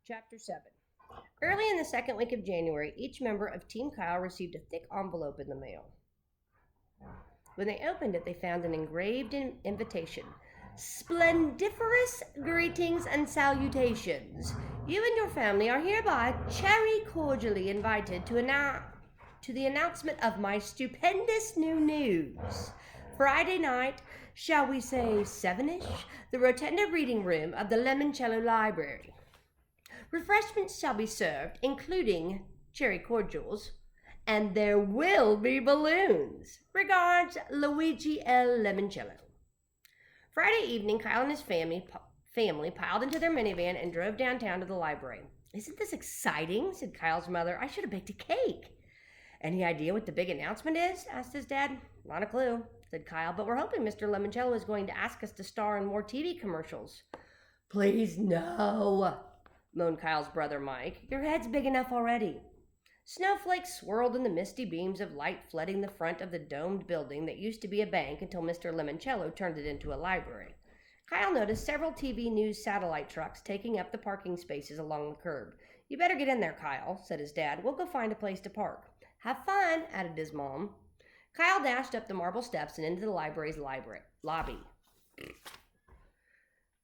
Chapter 7. Early in the second week of January, each member of Team Kyle received a thick envelope in the mail. When they opened it, they found an engraved invitation. Splendiferous greetings and salutations. You and your family are hereby cherry cordially invited to the announcement of my stupendous new news. Friday night, shall we say 7-ish, the Rotunda Reading Room of the Lemoncello Library. Refreshments shall be served, including cherry cordials, and there will be balloons. Regards, Luigi L. Lemoncello. Friday evening, Kyle and his family piled into their minivan and drove downtown to the library. Isn't this exciting? Said Kyle's mother. I should have baked a cake. Any idea what the big announcement is? Asked his dad. Not a clue, said Kyle, but we're hoping Mr. Lemoncello is going to ask us to star in more TV commercials. Please, no, moaned Kyle's brother Mike. Your head's big enough already. Snowflakes swirled in the misty beams of light flooding the front of the domed building that used to be a bank until Mr. Lemoncello turned it into a library. Kyle noticed several TV news satellite trucks taking up the parking spaces along the curb. You better get in there, Kyle, said his dad. We'll go find a place to park. Have fun, added his mom. Kyle dashed up the marble steps and into the library's lobby.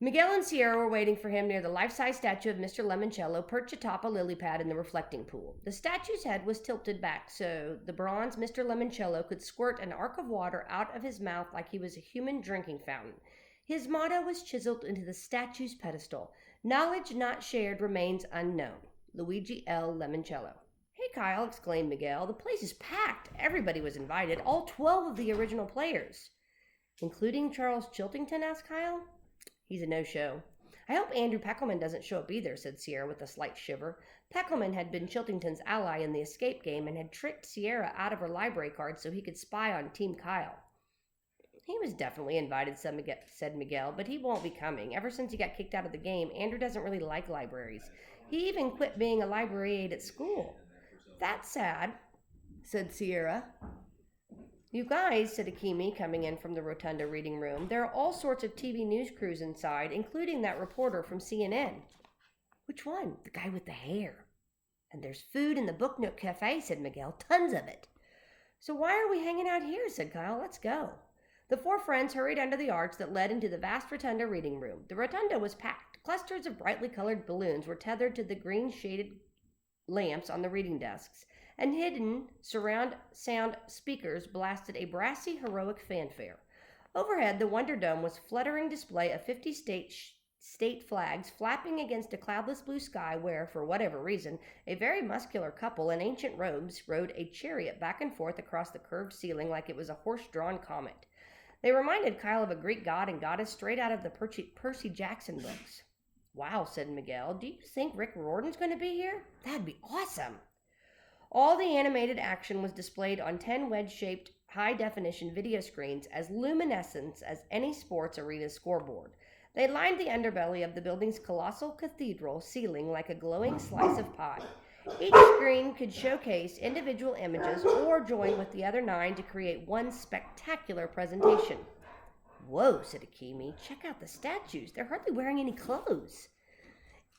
Miguel and Sierra were waiting for him near the life-size statue of Mr. Lemoncello perched atop a lily pad in the reflecting pool. The statue's head was tilted back so the bronze Mr. Lemoncello could squirt an arc of water out of his mouth like he was a human drinking fountain. His motto was chiseled into the statue's pedestal. Knowledge not shared remains unknown. Luigi L. Lemoncello. Hey, Kyle, exclaimed Miguel. The place is packed. Everybody was invited, all 12 of the original players. Including Charles Chiltington, asked Kyle. He's a no-show. I hope Andrew Peckelman doesn't show up either, said Sierra with a slight shiver. Peckelman had been Chiltington's ally in the escape game and had tricked Sierra out of her library card so he could spy on Team Kyle. He was definitely invited, said Miguel, but he won't be coming. Ever since he got kicked out of the game, Andrew doesn't really like libraries. He even quit being a library aide at school. That's sad, said Sierra. You guys, said Akimi, coming in from the Rotunda Reading Room, there are all sorts of TV news crews inside, including that reporter from CNN. Which one? The guy with the hair. And there's food in the Book Nook Cafe, said Miguel. Tons of it. So why are we hanging out here, said Kyle. Let's go. The four friends hurried under the arch that led into the vast Rotunda Reading Room. The rotunda was packed. Clusters of brightly colored balloons were tethered to the green-shaded lamps on the reading desks, and hidden surround sound speakers blasted a brassy, heroic fanfare. Overhead, the Wonder Dome was a fluttering display of 50 state flags flapping against a cloudless blue sky where, for whatever reason, a very muscular couple in ancient robes rode a chariot back and forth across the curved ceiling like it was a horse-drawn comet. They reminded Kyle of a Greek god and goddess straight out of the Percy Jackson books. Wow, said Miguel. Do you think Rick Riordan's going to be here? That'd be awesome. All the animated action was displayed on 10 wedge-shaped, high-definition video screens as luminescent as any sports arena scoreboard. They lined the underbelly of the building's colossal cathedral ceiling like a glowing slice of pie. Each screen could showcase individual images or join with the other 9 to create one spectacular presentation. Whoa, said Akimi. Check out the statues. They're hardly wearing any clothes.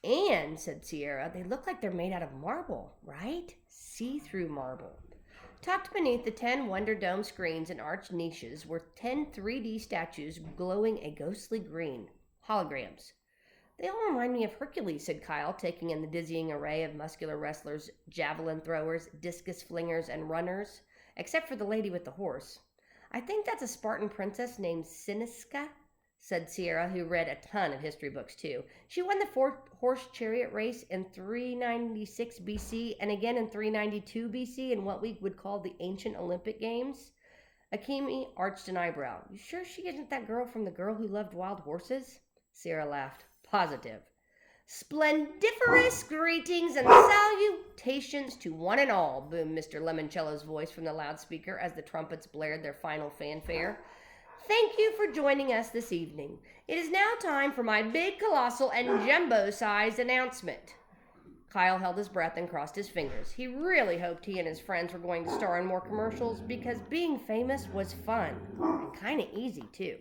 And, said Sierra, they look like they're made out of marble, right? See-through marble. Tucked beneath the 10 Wonder Dome screens and arched niches were 10 3D statues glowing a ghostly green. Holograms. They all remind me of Hercules, said Kyle, taking in the dizzying array of muscular wrestlers, javelin throwers, discus flingers, and runners, except for the lady with the horse. I think that's a Spartan princess named Siniska, said Sierra, who read a ton of history books too. She won the 4-horse chariot race in 396 BC and again in 392 BC in what we would call the ancient Olympic Games. Akimi arched an eyebrow. You sure she isn't that girl from The Girl Who Loved Wild Horses? Sierra laughed. Positive. Splendiferous greetings and salutations to one and all, boomed Mr. Lemoncello's voice from the loudspeaker as the trumpets blared their final fanfare. Thank you for joining us this evening. It is now time for my big, colossal, and jumbo-sized announcement. Kyle held his breath and crossed his fingers. He really hoped he and his friends were going to star in more commercials because being famous was fun and kind of easy, too.